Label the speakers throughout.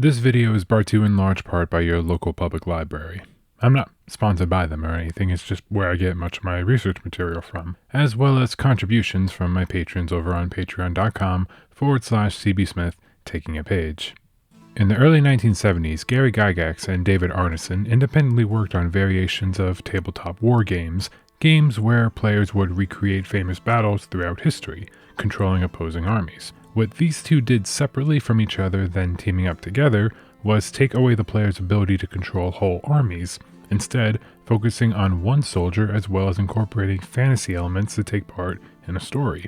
Speaker 1: This video is brought to you in large part by your local public library. I'm not sponsored by them or anything, it's just where I get much of my research material from, as well as contributions from my patrons over on patreon.com/cbsmith taking a page. In the early 1970s, Gary Gygax and David Arneson independently worked on variations of tabletop war games, games where players would recreate famous battles throughout history, controlling opposing armies. What these two did separately from each other, then teaming up together, was take away the player's ability to control whole armies, instead focusing on one soldier as well as incorporating fantasy elements to take part in a story.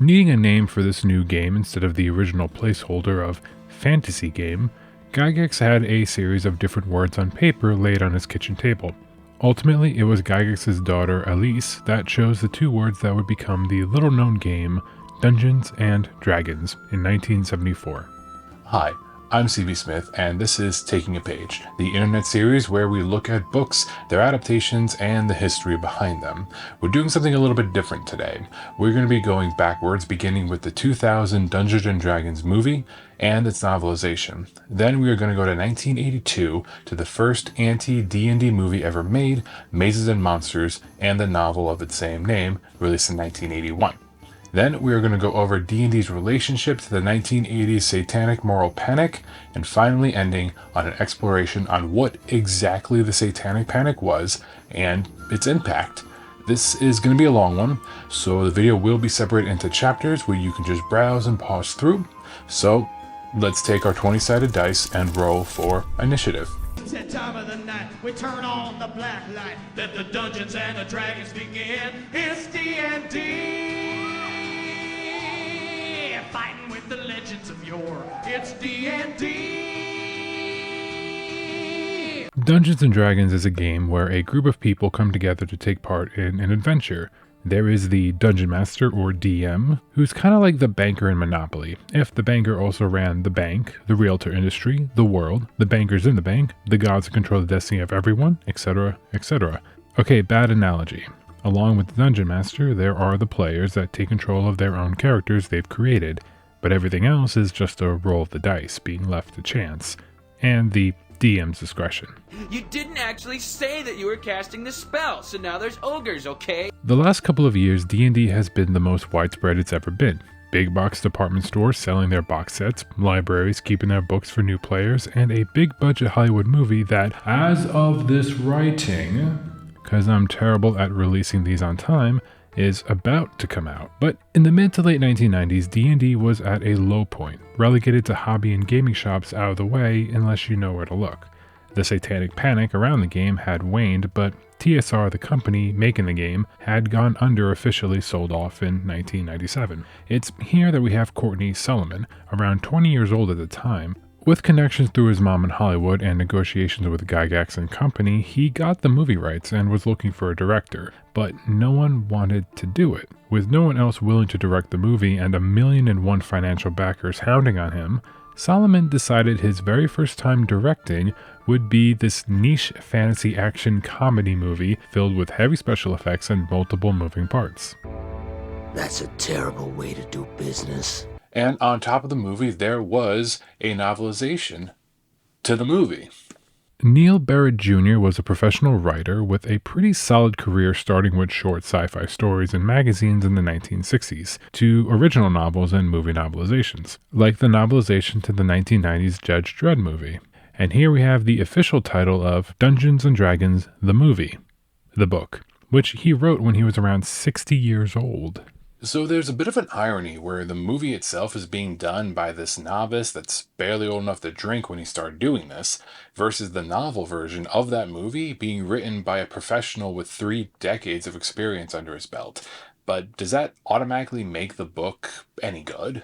Speaker 1: Needing a name for this new game instead of the original placeholder of fantasy game, Gygax had a series of different words on paper laid on his kitchen table. Ultimately, it was Gygax's daughter Elise that chose the two words that would become the little-known game Dungeons and Dragons in 1974.
Speaker 2: Hi, I'm CB Smith, and this is Taking a Page, the internet series where we look at books, their adaptations, and the history behind them. We're doing something a little bit different today. We're going to be going backwards, beginning with the 2000 Dungeons and Dragons movie and its novelization. Then we are going to go to 1982 to the first anti-D&D movie ever made, Mazes and Monsters, and the novel of its same name, released in 1981. Then we are going to go over D&D's relationship to the 1980s satanic moral panic, and finally ending on an exploration on what exactly the satanic panic was and its impact. This is going to be a long one, so the video will be separated into chapters where you can just browse and pause through. So let's take our 20-sided dice and roll for initiative.
Speaker 3: It's that time of the night, we turn on the black light. Let the Dungeons and the Dragons begin. It's D&D. Fighting with the legends of yore. It's D&D.
Speaker 1: Dungeons and Dragons is a game where a group of people come together to take part in an adventure. There is the Dungeon Master, or DM, who's kind of like the banker in Monopoly. If the banker also ran the bank, the realtor industry, the world, the bankers in the bank, the gods that control the destiny of everyone, etc., etc. Okay, bad analogy. Along with the Dungeon Master, there are the players that take control of their own characters they've created, but everything else is just a roll of the dice, being left to chance, and the DM's discretion.
Speaker 4: You didn't actually say that you were casting the spell, so now there's ogres, okay?
Speaker 1: The last couple of years, D&D has been the most widespread it's ever been. Big box department stores selling their box sets, libraries keeping their books for new players, and a big budget Hollywood movie that, as of this writing, because I'm terrible at releasing these on time, is about to come out. But in the mid to late 1990s, D&D was at a low point, relegated to hobby and gaming shops out of the way unless you know where to look. The satanic panic around the game had waned, but TSR, the company making the game, had gone under, officially sold off in 1997. It's here that we have Courtney Solomon, around 20 years old at the time. With connections through his mom in Hollywood and negotiations with Gygax and company, he got the movie rights and was looking for a director, but no one wanted to do it. With no one else willing to direct the movie and 1,000,001 financial backers hounding on him, Solomon decided his very first time directing would be this niche fantasy action comedy movie filled with heavy special effects and multiple moving parts.
Speaker 5: That's a terrible way to do business.
Speaker 2: And on top of the movie, there was a novelization to the movie.
Speaker 1: Neil Barrett Jr. was a professional writer with a pretty solid career, starting with short sci-fi stories in magazines in the 1960s, to original novels and movie novelizations, like the novelization to the 1990s Judge Dredd movie. And here we have the official title of Dungeons and Dragons, the movie, the book, which he wrote when he was around 60 years old.
Speaker 2: So there's a bit of an irony where the movie itself is being done by this novice that's barely old enough to drink when he started doing this, versus the novel version of that movie being written by a professional with 3 decades of experience under his belt. But does that automatically make the book any good?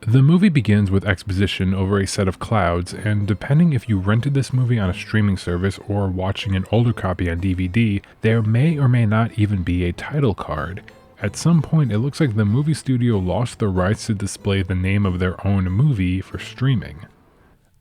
Speaker 1: The movie begins with exposition over a set of clouds, and depending if you rented this movie on a streaming service or watching an older copy on DVD, there may or may not even be a title card. At some point, it looks like the movie studio lost the rights to display the name of their own movie for streaming.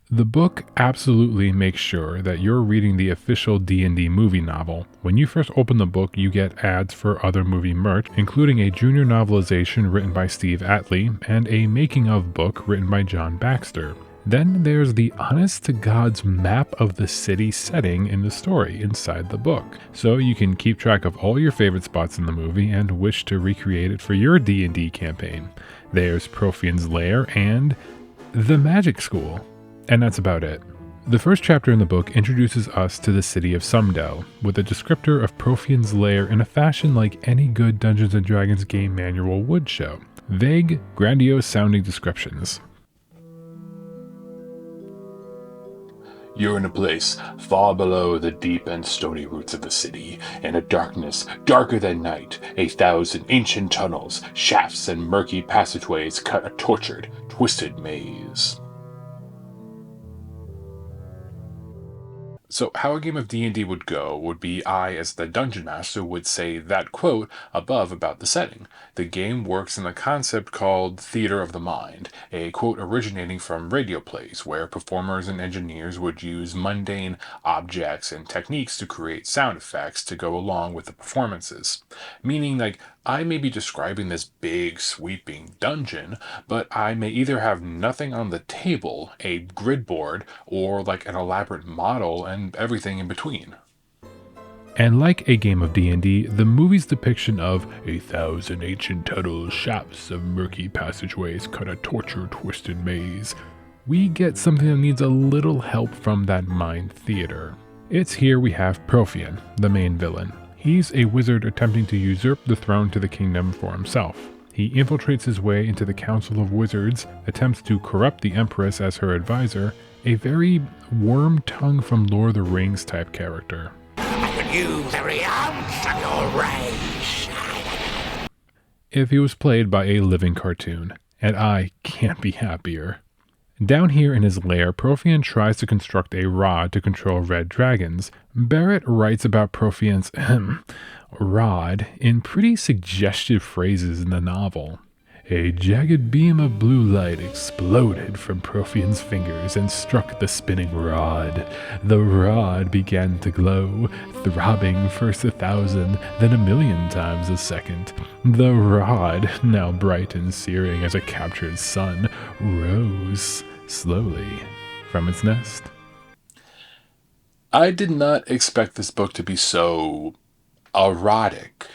Speaker 1: The book absolutely makes sure that you're reading the official D&D movie novel. When you first open the book, you get ads for other movie merch, including a junior novelization written by Steve Atlee and a making-of book written by John Baxter. Then there's the honest-to-God's map of the city setting in the story inside the book, so you can keep track of all your favorite spots in the movie and wish to recreate it for your D&D campaign. There's Profian's Lair and the Magic School, and that's about it. The first chapter in the book introduces us to the city of Sumdell, with a descriptor of Profian's Lair in a fashion like any good Dungeons & Dragons game manual would show. Vague, grandiose-sounding descriptions.
Speaker 2: You're in a place far below the deep and stony roots of the city, in a darkness darker than night. 1,000 ancient tunnels, shafts, and murky passageways cut a tortured, twisted maze. So how a game of D&D would go would be I, as the Dungeon Master, would say that quote above about the setting. The game works in a concept called theater of the mind, a quote originating from radio plays, where performers and engineers would use mundane objects and techniques to create sound effects to go along with the performances. Meaning, like, I may be describing this big, sweeping dungeon, but I may either have nothing on the table, a grid board, or like an elaborate model, and everything in between.
Speaker 1: And like a game of D&D, the movie's depiction of 1,000 ancient tunnels, shafts of murky passageways cut a tortured, twisted maze, we get something that needs a little help from that mind theater. It's here we have Profian, the main villain. He's a wizard attempting to usurp the throne to the kingdom for himself. He infiltrates his way into the Council of Wizards, attempts to corrupt the Empress as her advisor, a very worm tongue from Lord of the Rings type character.
Speaker 5: I could use every ounce of your rage.
Speaker 1: If he was played by a living cartoon, and I can't be happier. Down here in his lair, Profian tries to construct a rod to control red dragons. Barrett writes about Profian's rod in pretty suggestive phrases in the novel. A jagged beam of blue light exploded from Profian's fingers and struck the spinning rod. The rod began to glow, throbbing first 1,000, then 1,000,000 times a second. The rod, now bright and searing as a captured sun, rose slowly from its nest.
Speaker 2: I did not expect this book to be so erotic.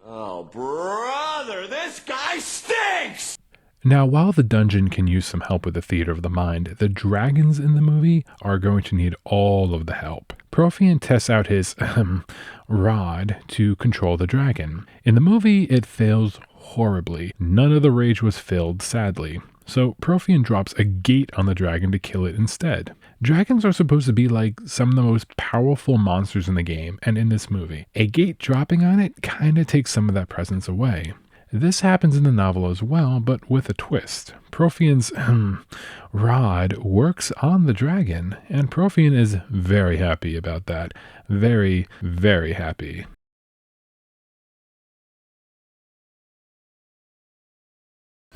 Speaker 3: Oh, brother, this guy stinks!
Speaker 1: Now, while the dungeon can use some help with the theater of the mind, the dragons in the movie are going to need all of the help. Profian tests out his rod to control the dragon. In the movie, it fails horribly. None of the rage was filled, sadly. So Profian drops a gate on the dragon to kill it instead. Dragons are supposed to be like some of the most powerful monsters in the game, and in this movie, a gate dropping on it kinda takes some of that presence away. This happens in the novel as well, but with a twist. Profian's rod works on the dragon, and Profian is very happy about that. Very, very happy.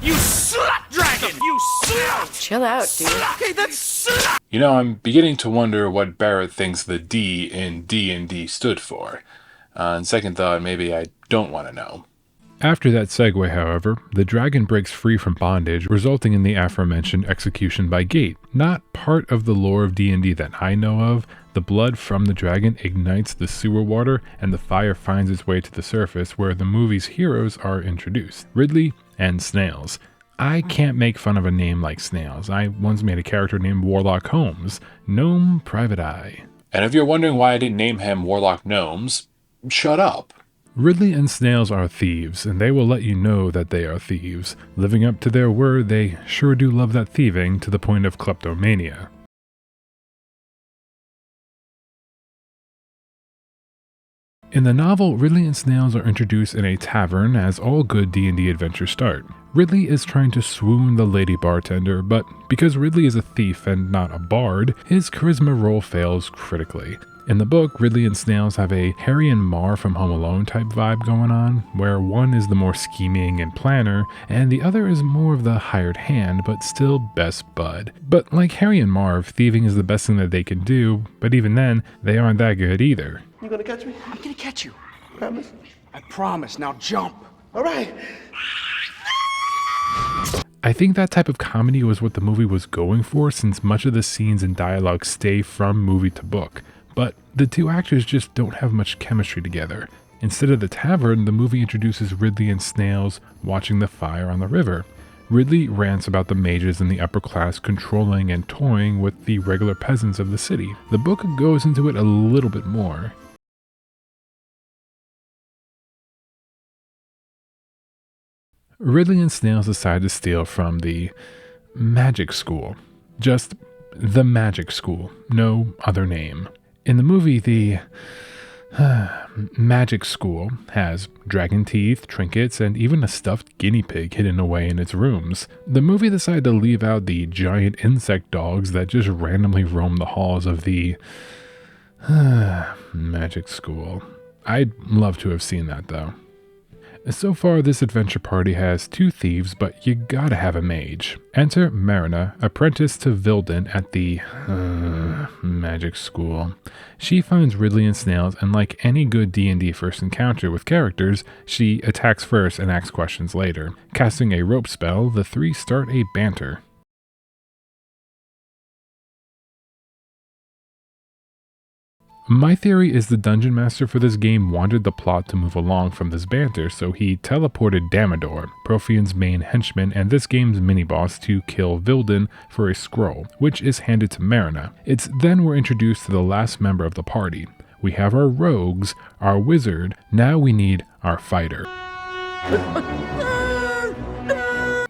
Speaker 3: You slut dragon! You slut!
Speaker 6: Chill out, dude.
Speaker 3: Okay, that's slut!
Speaker 2: You know, I'm beginning to wonder what Barrett thinks the D in D&D stood for. On second thought, maybe I don't want to know.
Speaker 1: After that segue, however, the dragon breaks free from bondage, resulting in the aforementioned execution by gate. Not part of the lore of D&D that I know of, the blood from the dragon ignites the sewer water, and the fire finds its way to the surface where the movie's heroes are introduced, Ridley and Snails. I can't make fun of a name like Snails. I once made a character named Warlock Holmes, Gnome Private Eye.
Speaker 2: And if you're wondering why I didn't name him Warlock Gnomes, shut up.
Speaker 1: Ridley and Snails are thieves, and they will let you know that they are thieves. Living up to their word, they sure do love that thieving to the point of kleptomania. In the novel, Ridley and Snails are introduced in a tavern as all good D&D adventures start. Ridley is trying to swoon the lady bartender, but because Ridley is a thief and not a bard, his charisma roll fails critically. In the book, Ridley and Snails have a Harry and Marv from Home Alone type vibe going on, where one is the more scheming and planner, and the other is more of the hired hand, but still best bud. But like Harry and Marv, thieving is the best thing that they can do, but even then, they aren't that good either.
Speaker 7: You gonna catch me?
Speaker 8: I'm gonna catch you.
Speaker 7: Promise?
Speaker 8: I promise. Now jump.
Speaker 7: All right.
Speaker 1: I think that type of comedy was what the movie was going for, since much of the scenes and dialogue stay from movie to book. But the two actors just don't have much chemistry together. Instead of the tavern, the movie introduces Ridley and Snails watching the fire on the river. Ridley rants about the mages in the upper class controlling and toying with the regular peasants of the city. The book goes into it a little bit more. Ridley and Snails decide to steal from the magic school. Just the magic school, no other name. In the movie, the magic school has dragon teeth, trinkets, and even a stuffed guinea pig hidden away in its rooms. The movie decided to leave out the giant insect dogs that just randomly roam the halls of the magic school. I'd love to have seen that though. So far, this adventure party has 2 thieves, but you gotta have a mage. Enter Marina, apprentice to Vilden at the magic school. She finds Ridley and Snails, and like any good D&D first encounter with characters, she attacks first and asks questions later. Casting a rope spell, the 3 start a banter. My theory is the dungeon master for this game wanted the plot to move along from this banter, so he teleported Damodor, Profian's main henchman and this game's mini-boss, to kill Vilden for a scroll, which is handed to Marina. It's then we're introduced to the last member of the party. We have our rogues, our wizard, now we need our fighter.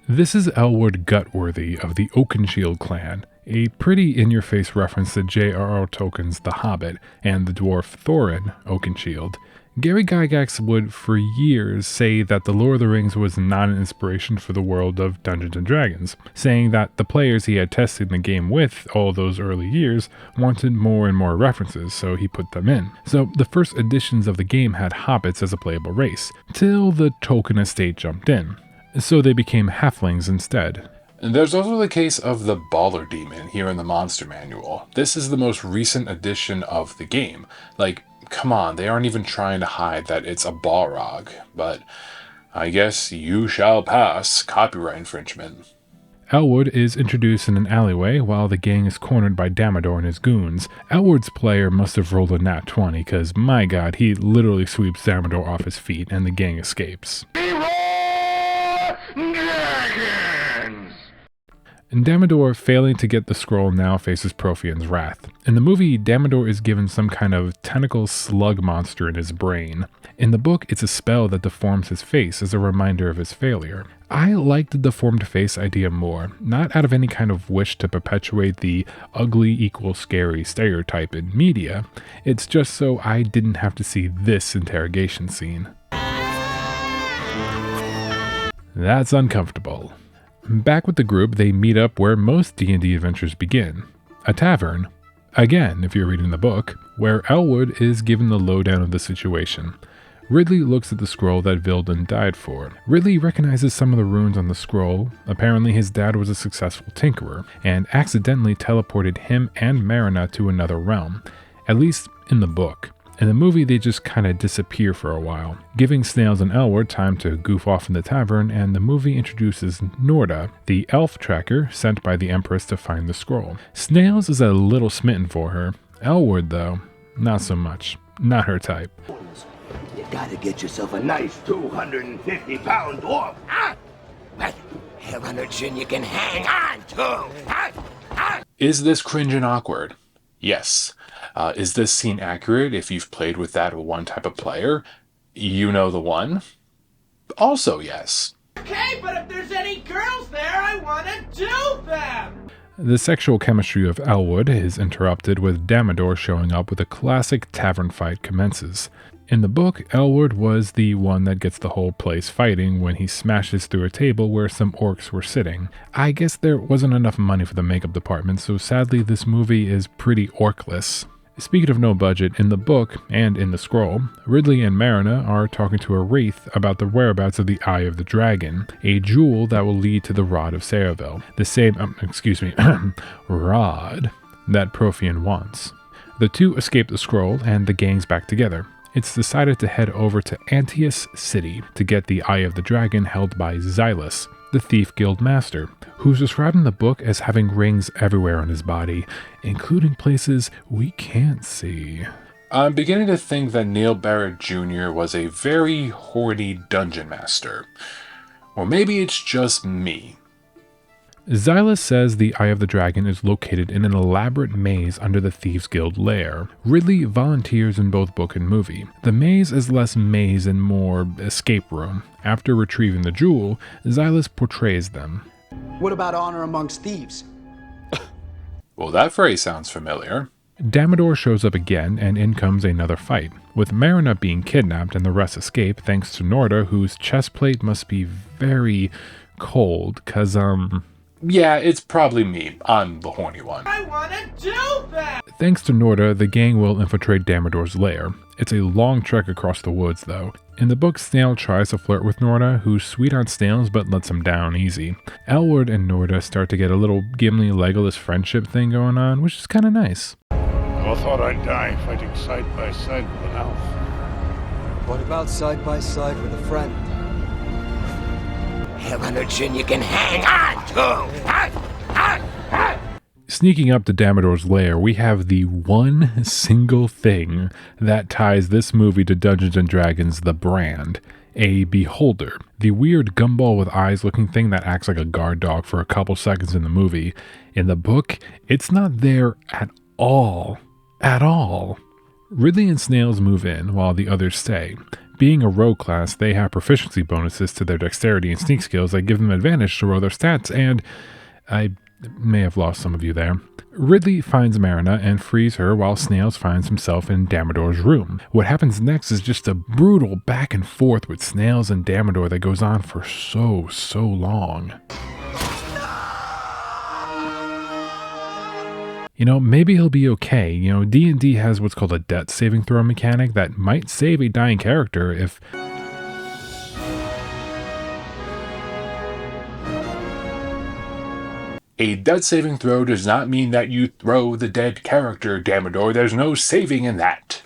Speaker 1: This is Elwood Gutworthy of the Oakenshield clan, a pretty in-your-face reference to J.R.R. Tolkien's The Hobbit and the dwarf Thorin Oakenshield. Gary Gygax would for years say that The Lord of the Rings was not an inspiration for the world of Dungeons & Dragons, saying that the players he had tested the game with all those early years wanted more and more references, so he put them in. So the first editions of the game had hobbits as a playable race, till the Tolkien estate jumped in. So they became halflings instead.
Speaker 2: And there's also the case of the Baller Demon here in the Monster Manual. This is the most recent edition of the game. Like, come on, they aren't even trying to hide that it's a Balrog. But I guess you shall pass copyright infringement.
Speaker 1: Elwood is introduced in an alleyway while the gang is cornered by Damodor and his goons. Elwood's player must have rolled a nat 20 because, my god, he literally sweeps Damodor off his feet and the gang escapes. And Damodor, failing to get the scroll, now faces Profian's wrath. In the movie, Damodor is given some kind of tentacle slug monster in his brain. In the book, it's a spell that deforms his face as a reminder of his failure. I like the deformed face idea more, not out of any kind of wish to perpetuate the ugly equals scary stereotype in media, it's just so I didn't have to see this interrogation scene. That's uncomfortable. Back with the group, they meet up where most D&D adventures begin. A tavern. Again, if you're reading the book, where Elwood is given the lowdown of the situation. Ridley looks at the scroll that Vilden died for. Ridley recognizes some of the runes on the scroll. Apparently his dad was a successful tinkerer, and accidentally teleported him and Marina to another realm. At least in the book. In the movie, they just kinda disappear for a while, giving Snails and Elwood time to goof off in the tavern, and the movie introduces Norda, the elf tracker sent by the Empress to find the scroll. Snails is a little smitten for her. Elwood, though, not so much. Not her type.
Speaker 5: You gotta get yourself a nice 250-pound dwarf, huh? That hair on her chin you can hang on to.
Speaker 2: Is this cringe and awkward? Yes. Is this scene accurate if you've played with that one type of player? You know the one? Also yes.
Speaker 4: Okay, but if there's any girls there, I want to do them!
Speaker 1: The sexual chemistry of Elwood is interrupted with Damodor showing up with a classic tavern fight commences. In the book, Elwood was the one that gets the whole place fighting when he smashes through a table where some orcs were sitting. I guess there wasn't enough money for the makeup department, so sadly this movie is pretty orcless. Speaking of no budget, in the book, and in the scroll, Ridley and Marina are talking to a wraith about the whereabouts of the Eye of the Dragon, a jewel that will lead to the Rod of Ceraville, the same, rod that Profian wants. The two escape the scroll, and the gang's back together. It's decided to head over to Antaeus City to get the Eye of the Dragon held by Xylus, the Thief Guild Master, who's described in the book as having rings everywhere on his body, including places we can't see.
Speaker 2: I'm beginning to think that Neil Barrett Jr. was a very horny dungeon master. Or maybe it's just me.
Speaker 1: Xylus says the Eye of the Dragon is located in an elaborate maze under the Thieves Guild lair. Ridley volunteers in both book and movie. The maze is less maze and more escape room. After retrieving the jewel, Xylus portrays them.
Speaker 6: What about honor amongst thieves?
Speaker 2: Well, that phrase sounds familiar.
Speaker 1: Damodar shows up again, and in comes another fight, with Marina being kidnapped and the rest escape thanks to Norda, whose chest plate must be very cold, cause
Speaker 2: Yeah, it's probably me. I'm the horny one.
Speaker 4: I wanna do that!
Speaker 1: Thanks to Norda, the gang will infiltrate Damodar's lair. It's a long trek across the woods, though. In the book, Snail tries to flirt with Norda, who's sweet on snails but lets him down easy. Elwood and Norda start to get a little Gimli-Legolas friendship thing going on, which is kinda nice.
Speaker 7: I thought I'd die fighting side by side with an elf.
Speaker 6: What about side by side with a friend?
Speaker 5: Hair on her chin you can hang on to.
Speaker 1: Sneaking up to Damodar's lair, we have the one single thing that ties this movie to Dungeons & Dragons: The Brand. A beholder. The weird gumball with eyes looking thing that acts like a guard dog for a couple seconds in the movie. In the book, it's not there at all. At all. Ridley and Snails move in while the others stay. Being a rogue class, they have proficiency bonuses to their dexterity and sneak skills that give them advantage to roll their stats, and I may have lost some of you there. Ridley finds Marina and frees her while Snails finds himself in Damodar's room. What happens next is just a brutal back and forth with Snails and Damodar that goes on for so long. Maybe he'll be okay. D&D has what's called a death saving throw mechanic that might save a dying character if...
Speaker 2: A death saving throw does not mean that you throw the dead character, Damodar. There's no saving in that.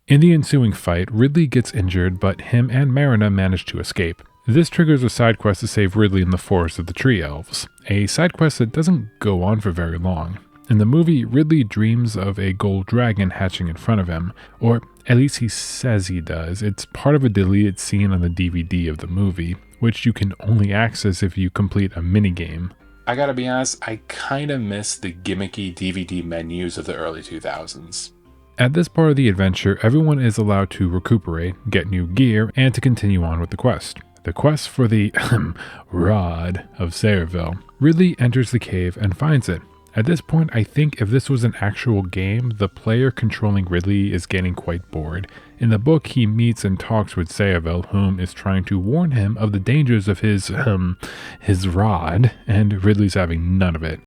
Speaker 1: In the ensuing fight, Ridley gets injured, but him and Marina manage to escape. This triggers a side quest to save Ridley in the forest of the Tree Elves, a side quest that doesn't go on for very long. In the movie, Ridley dreams of a gold dragon hatching in front of him, or at least he says he does. It's part of a deleted scene on the DVD of the movie, which you can only access if you complete a minigame.
Speaker 2: I gotta be honest, I kinda miss the gimmicky DVD menus of the early 2000s.
Speaker 1: At this part of the adventure, everyone is allowed to recuperate, get new gear, and to continue on with the quest. The quest for the Rod of Sayreville. Ridley enters the cave and finds it. At this point, I think if this was an actual game, the player controlling Ridley is getting quite bored. In the book, he meets and talks with Sayreville, whom is trying to warn him of the dangers of his rod, and Ridley's having none of it.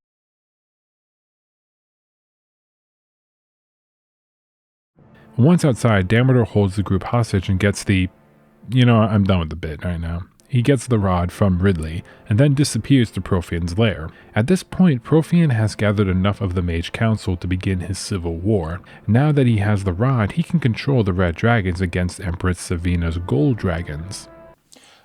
Speaker 1: Once outside, Damodar holds the group hostage and gets the... I'm done with the bit right now. He gets the rod from Ridley, and then disappears to Profian's lair. At this point, Profian has gathered enough of the Mage Council to begin his civil war. Now that he has the rod, he can control the red dragons against Empress Savina's gold dragons.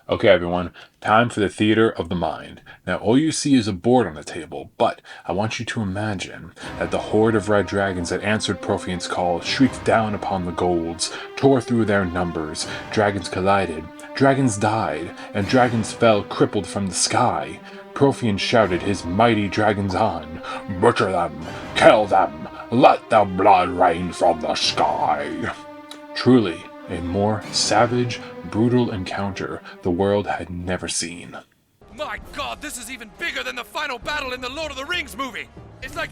Speaker 2: Okay, everyone, time for the theater of the mind. Now, all you see is a board on the table, but I want you to imagine that the horde of red dragons that answered Profian's call shrieked down upon the golds, tore through their numbers, dragons collided, dragons died, and dragons fell crippled from the sky. Profian shouted his mighty dragons on, "Butcher them, kill them, let the blood rain from the sky." Truly, a more savage, brutal encounter the world had never seen.
Speaker 8: My God, this is even bigger than the final battle in the Lord of the Rings movie. It's like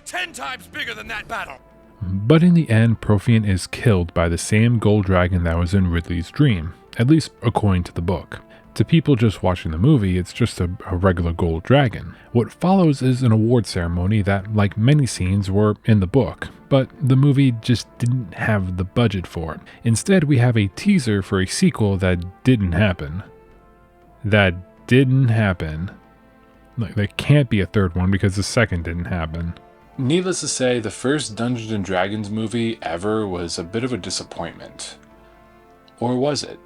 Speaker 8: 10 times bigger than that battle.
Speaker 1: But in the end, Profian is killed by the same gold dragon that was in Ridley's dream, at least according to the book. To people just watching the movie, it's just a regular gold dragon. What follows is an award ceremony that, like many scenes, were in the book, but the movie just didn't have the budget for it. Instead, we have a teaser for a sequel that didn't happen. There can't be a third one because the second didn't happen.
Speaker 2: Needless to say, the first Dungeons & Dragons movie ever was a bit of a disappointment. Or was it?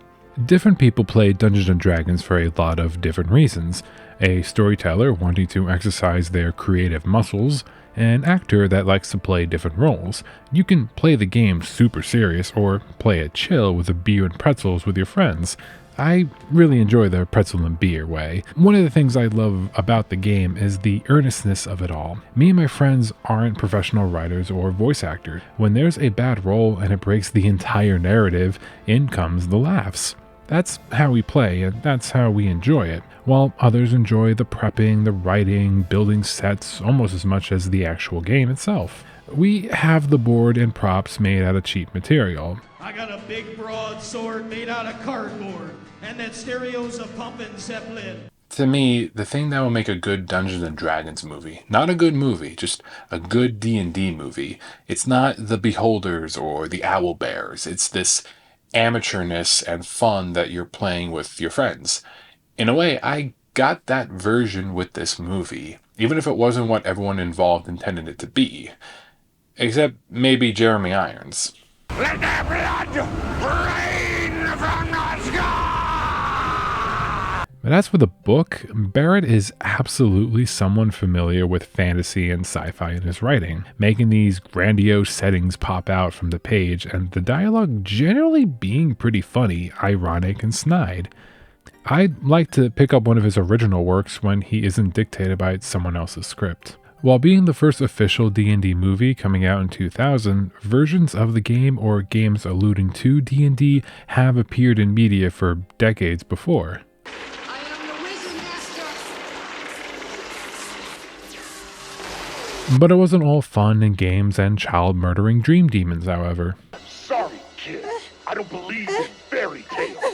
Speaker 1: Different people play Dungeons & Dragons for a lot of different reasons. A storyteller wanting to exercise their creative muscles, an actor that likes to play different roles. You can play the game super serious or play it chill with a beer and pretzels with your friends. I really enjoy the pretzel and beer way. One of the things I love about the game is the earnestness of it all. Me and my friends aren't professional writers or voice actors. When there's a bad roll and it breaks the entire narrative, in comes the laughs. That's how we play, and that's how we enjoy it, while others enjoy the prepping, the writing, building sets almost as much as the actual game itself. We have the board and props made out of cheap material.
Speaker 3: I got a big broadsword made out of cardboard, and that stereo's a pumping Zeppelin.
Speaker 2: To me, the thing that will make a good Dungeons and Dragons movie, not a good movie, just a good D&D movie, it's not the Beholders or the Owlbears. It's this amateurness and fun that you're playing with your friends. In a way, I got that version with this movie, even if it wasn't what everyone involved intended it to be. Except maybe Jeremy Irons.
Speaker 5: Let their blood rain from the sky!
Speaker 1: But as for the book, Barrett is absolutely someone familiar with fantasy and sci-fi in his writing, making these grandiose settings pop out from the page, and the dialogue generally being pretty funny, ironic, and snide. I'd like to pick up one of his original works when he isn't dictated by someone else's script. While being the first official D&D movie coming out in 2000, versions of the game or games alluding to D&D have appeared in media for decades before.
Speaker 9: I am the Wizard Master!
Speaker 1: But it wasn't all fun and games and child-murdering dream demons, however.
Speaker 5: Sorry, kid. I don't believe in fairy tales.